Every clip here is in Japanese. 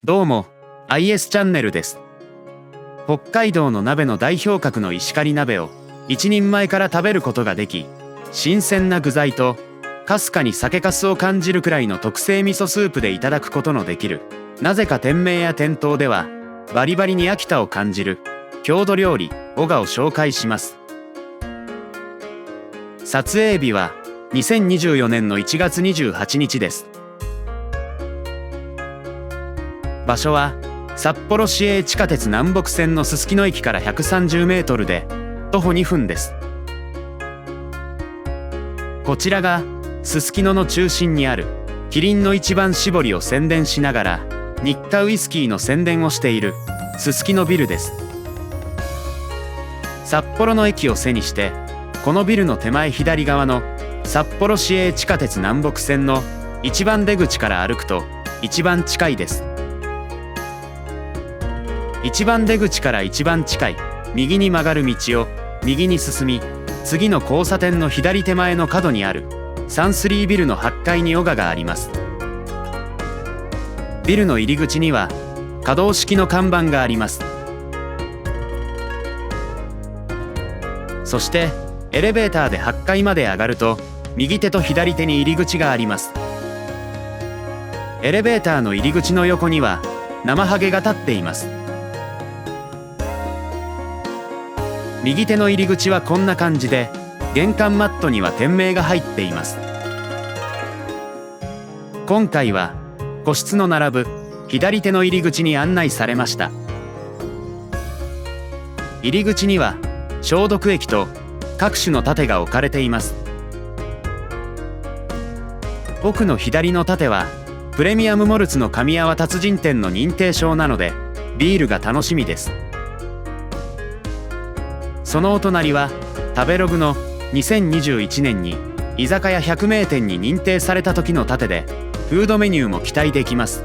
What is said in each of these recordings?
どうも、IS チャンネルです。北海道の鍋の代表格の石狩鍋を一人前から食べることができ、新鮮な具材とかすかに酒粕を感じるくらいの特製味噌スープでいただくことのできる、なぜか店名や店頭ではバリバリに秋田を感じる郷土料理男鹿を紹介します。撮影日は2024年の1月28日です。場所は札幌市営地下鉄南北線のすすきの駅から130メートルで徒歩2分です。こちらがすすきのの中心にあるキリンの一番搾りを宣伝しながら日課ウイスキーの宣伝をしているすすきのビルです。札幌の駅を背にしてこのビルの手前左側の札幌市営地下鉄南北線の一番出口から歩くと一番近いです。一番出口から一番近い右に曲がる道を右に進み、次の交差点の左手前の角にある33ビルの8階に男鹿があります。ビルの入り口には可動式の看板があります。そしてエレベーターで8階まで上がると右手と左手に入り口があります。エレベーターの入り口の横には生ハゲが立っています。右手の入り口はこんな感じで、玄関マットには店名が入っています。今回は個室の並ぶ左手の入り口に案内されました。入り口には消毒液と各種の盾が置かれています。奥の左の盾はプレミアムモルツの神谷達人店の認定証なのでビールが楽しみです。そのお隣は食べログの2021年に居酒屋100名店に認定された時の盾で、フードメニューも期待できます。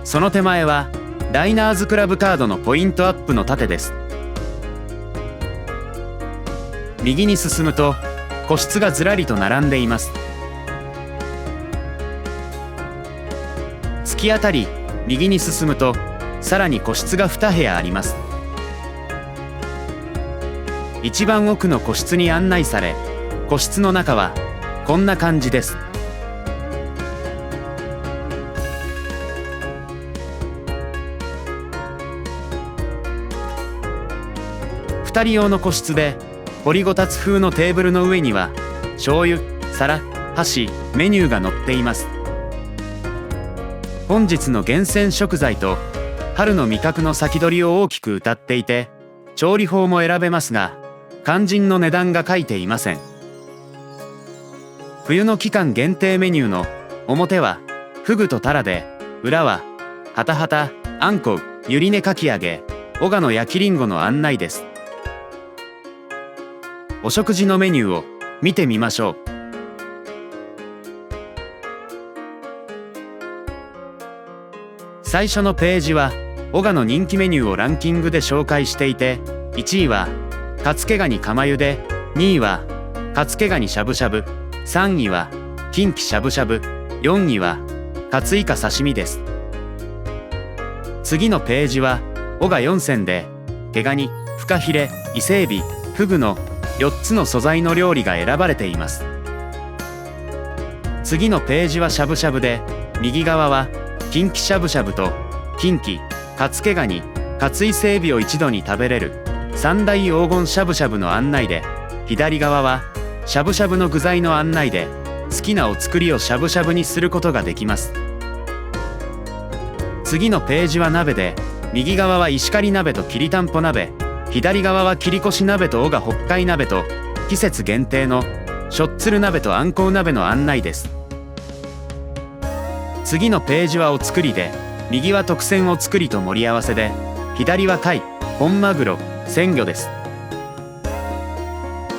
その手前はダイナーズクラブカードのポイントアップの盾です。右に進むと個室がずらりと並んでいます。突き当たり右に進むとさらに個室が2部屋あります。一番奥の個室に案内され、個室の中はこんな感じです。2人用の個室で掘りごたつ風のテーブルの上には醤油、皿、箸、メニューが載っています。本日の厳選食材と春の味覚の先取りを大きく謳っていて、調理法も選べますが肝心の値段が書いていません。冬の期間限定メニューの表はフグとタラで、裏はハタハタ、あんこう、ゆり根かき揚げ、男鹿の焼きりんごの案内です。お食事のメニューを見てみましょう。最初のページは男鹿の人気メニューをランキングで紹介していて、1位はカツケガニ釜茹で、2位はカツケガニしゃぶしゃぶ、3位はキンキしゃぶしゃぶ、4位はカツイカ刺身です。次のページは男鹿4選で毛ガニ、フカヒレ、伊勢エビ、フグの4つの素材の料理が選ばれています。次のページはしゃぶしゃぶで、右側はキンキしゃぶしゃぶとキンキ、カツケガニ、カツイセエビを一度に食べれる三大黄金しゃぶしゃぶの案内で、左側はしゃぶしゃぶの具材の案内で、好きなお作りをしゃぶしゃぶにすることができます。次のページは鍋で、右側は石狩鍋ときりたんぽ鍋、左側は切りこし鍋と男鹿北海鍋と季節限定のしょっつる鍋とあんこう鍋の案内です。次のページはお作りで、右は特選お作りと盛り合わせで、左は貝、本マグロ、鮮魚です。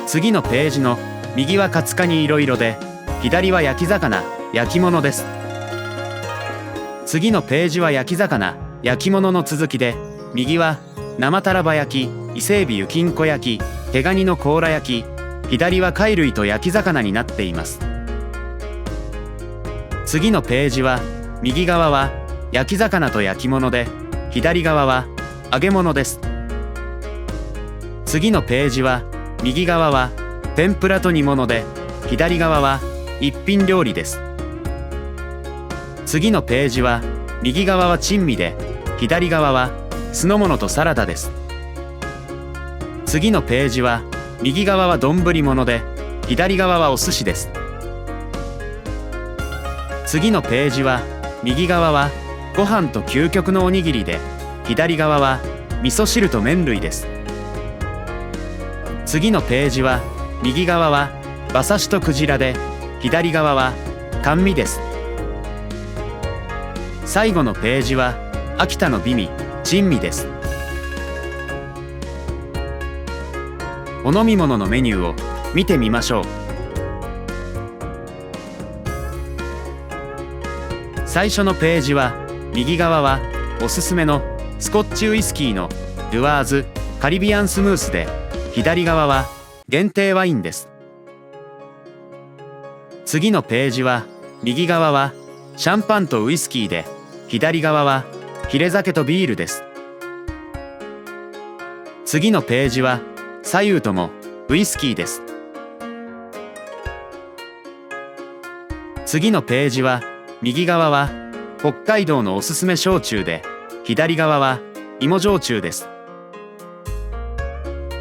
次のページの右はカツカニいろいろで、左は焼き魚、焼き物です。次のページは焼き魚、焼き物の続きで、右は生タラバ焼き、伊勢エビゆきんこ焼き、毛ガニの甲羅焼き、左は貝類と焼き魚になっています。次のページは右側は焼き魚と焼き物で、左側は揚げ物です。次のページは右側は天ぷらと煮物で、左側は一品料理です。次のページは右側は珍味で、左側は酢の物とサラダです。次のページは右側は丼物で、左側はお寿司です。次のページは右側はご飯と究極のおにぎりで、左側は味噌汁と麺類です。次のページは右側は馬刺しとクジラで、左側は甘味です。最後のページは秋田の美味珍味です。お飲み物のメニューを見てみましょう。最初のページは右側はおすすめのスコッチウイスキーのデュアーズカリビアンスムースで、左側は限定ワインです。次のページは右側はシャンパンとウイスキーで、左側はヒレ酒とビールです。次のページは左右ともウイスキーです。次のページは右側は北海道のおすすめ焼酎で、左側は芋焼酎です。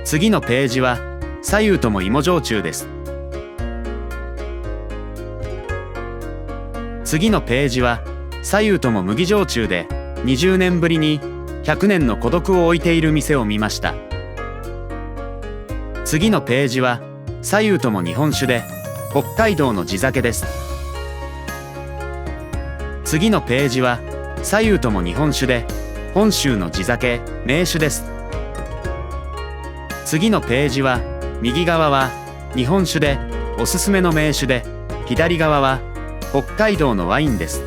次のページは左右とも芋焼酎です。次のページは左右とも麦焼酎で、20年ぶりに100年の孤独を置いている店を見ました。次のページは左右とも日本酒で、北海道の地酒です。次のページは左右とも日本酒で、本州の地酒銘酒です。次のページは右側は日本酒でおすすめの銘酒で、左側は北海道のワインです。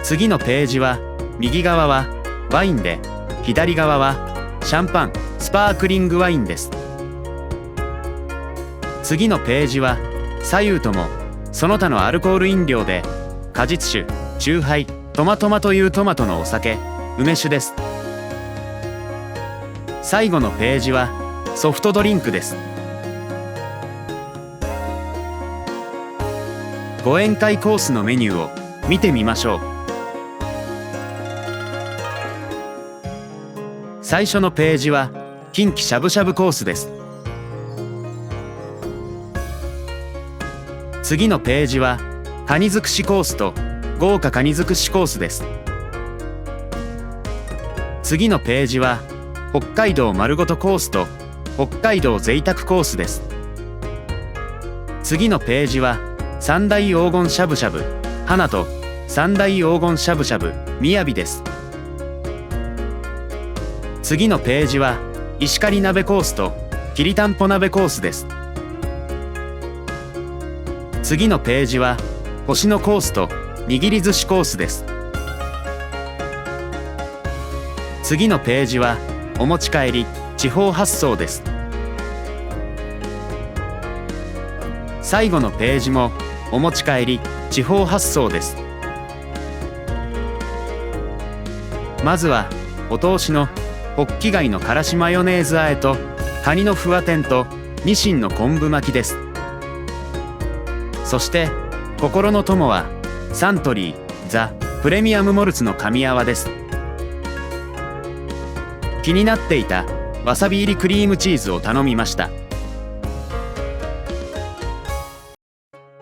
次のページは右側はワインで、左側はシャンパンスパークリングワインです。次のページは左右ともその他のアルコール飲料で、果実酒、チューハイ、トマトマというトマトのお酒梅酒です。最後のページはソフトドリンクです。ご宴会コースのメニューを見てみましょう。最初のページは近畿しゃぶしゃぶコースです。次のページはカニ尽くしコースと豪華カニ尽くしコースです。次のページは北海道丸ごとコースと北海道贅沢コースです。次のページは三大黄金しゃぶしゃぶ花と三大黄金しゃぶしゃぶみやびです。次のページは石狩鍋コースときりたんぽ鍋コースです。次のページは星のコースと握り寿司コースです。次のページはお持ち帰り地方発送です。最後のページもお持ち帰り地方発送です。まずはお通しのホッキ貝のからしマヨネーズ和えとカニのふわ天とニシンの昆布巻きです。そして心の友はサントリーザ・プレミアムモルツの神泡です。気になっていたわさび入りクリームチーズを頼みました。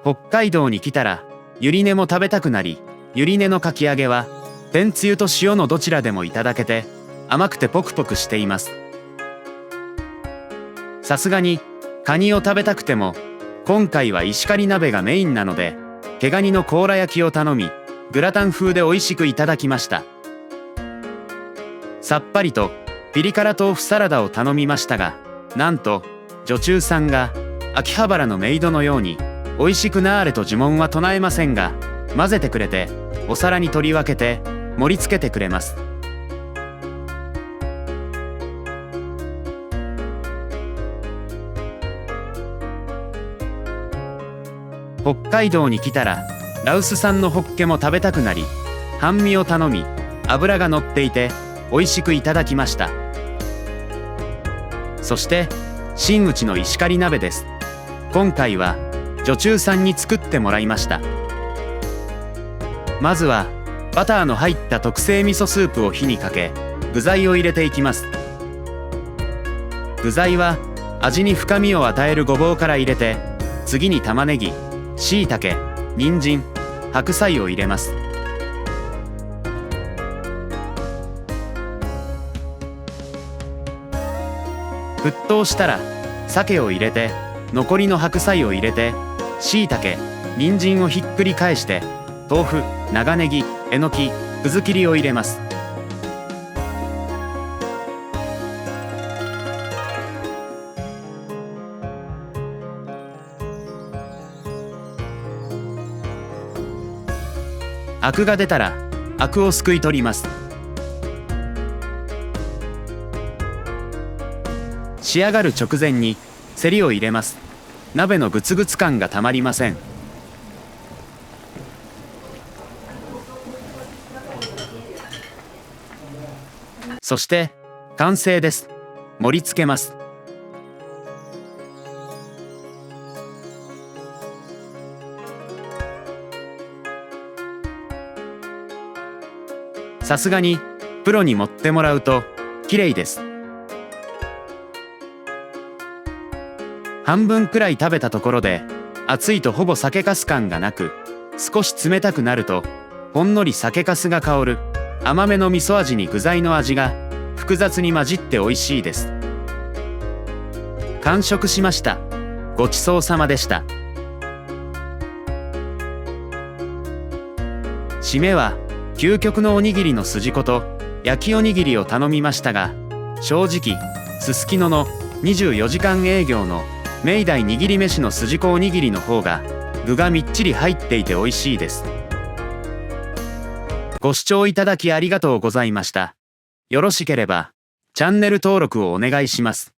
北海道に来たらゆり根も食べたくなり、ゆり根のかき揚げは天つゆと塩のどちらでもいただけて甘くてポクポクしています。さすがにカニを食べたくても今回は石狩鍋がメインなので毛ガニの甲羅焼きを頼み、グラタン風で美味しくいただきました。さっぱりとピリ辛豆腐サラダを頼みましたが、なんと女中さんが秋葉原のメイドのように美味しくなーれと呪文は唱えませんが、混ぜてくれてお皿に取り分けて盛り付けてくれます。北海道に来たら羅臼産のホッケも食べたくなり、半身を頼み、脂が乗っていて美味しくいただきました。そして真打ちの石狩鍋です。今回は女中さんに作ってもらいました。まずはバターの入った特製味噌スープを火にかけ、具材を入れていきます。具材は味に深みを与えるごぼうから入れて、次に玉ねぎ、しいたけ、人参、白菜を入れます。沸騰したら鮭を入れて、残りの白菜を入れて、しいたけ、人参をひっくり返して、豆腐、長ネギ、えのき、くず切りを入れます。アクが出たらアクをすくい取ります。仕上がる直前にセリを入れます。鍋のグツグツ感がたまりません。そして完成です。盛り付けます。さすがにプロに持ってもらうと綺麗です。半分くらい食べたところで、熱いとほぼ酒粕感がなく、少し冷たくなるとほんのり酒粕が香る甘めの味噌味に具材の味が複雑に混じって美味しいです。完食しました。ごちそうさまでした。締めは究極のおにぎりの筋子と焼きおにぎりを頼みましたが、正直すすきのの24時間営業の明大握り飯の筋子おにぎりの方が具がみっちり入っていて美味しいです。ご視聴いただきありがとうございました。よろしければチャンネル登録をお願いします。